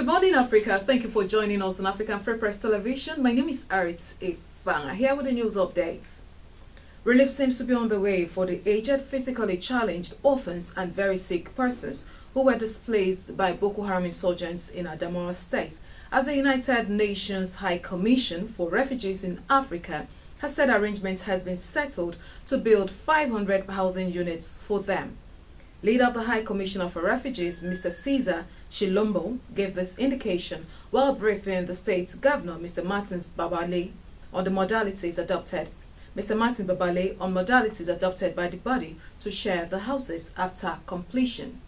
Good morning, Africa. Thank you for joining us on African Free Press Television. My name is Africa13. Here with the news updates. Relief seems to be on the way for the aged, physically challenged, orphans, and very sick persons who were displaced by Boko Haram insurgents in Adamawa State, as the United Nations High Commission for Refugees in Africa has said arrangement has been settled to build 500 housing units for them. Leader of the High Commissioner for Refugees, Mr. Caesar Chilombo, gave this indication while briefing the state's governor, Mr. Martin Babale, on the modalities adopted. Mr. Martin Babale on modalities adopted by the body to share the houses after completion.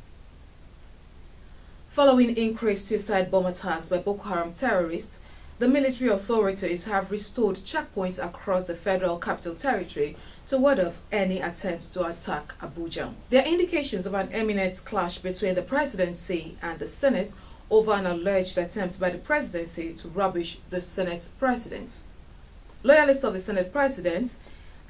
Following increased suicide bomb attacks by Boko Haram terrorists, the military authorities have restored checkpoints across the Federal Capital Territory to ward off any attempts to attack Abuja. There are indications of an imminent clash between the presidency and the Senate over an alleged attempt by the presidency to rubbish the Senate president. Loyalists of the Senate president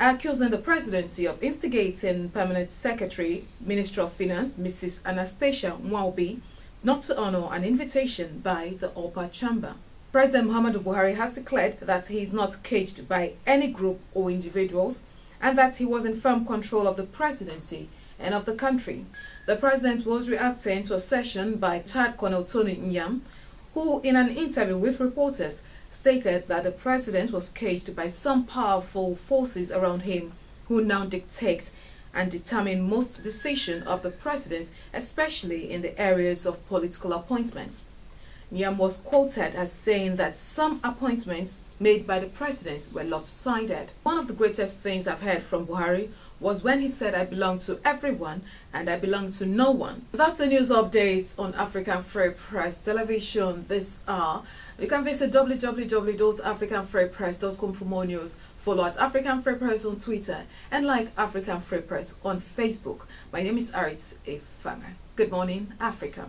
are accusing the presidency of instigating Permanent Secretary, Minister of Finance, Mrs. Anastasia Mwaubi, not to honor an invitation by the upper chamber. President Muhammadu Buhari has declared that he is not caged by any group or individuals and that he was in firm control of the presidency and of the country. The president was reacting to a session by Chad Colonel Tony Nyam, who in an interview with reporters stated that the president was caged by some powerful forces around him who now dictate and determine most decisions of the president, especially in the areas of political appointments. Nyam was quoted as saying that some appointments made by the president were lopsided. One of the greatest things I've heard from Buhari was when he said, "I belong to everyone and I belong to no one." That's the news updates on African Free Press Television this hour. You can visit www.africanfreepress.com for more news. Follow at African Free Press on Twitter and like African Free Press on Facebook. My name is Africa13. Good morning, Africa.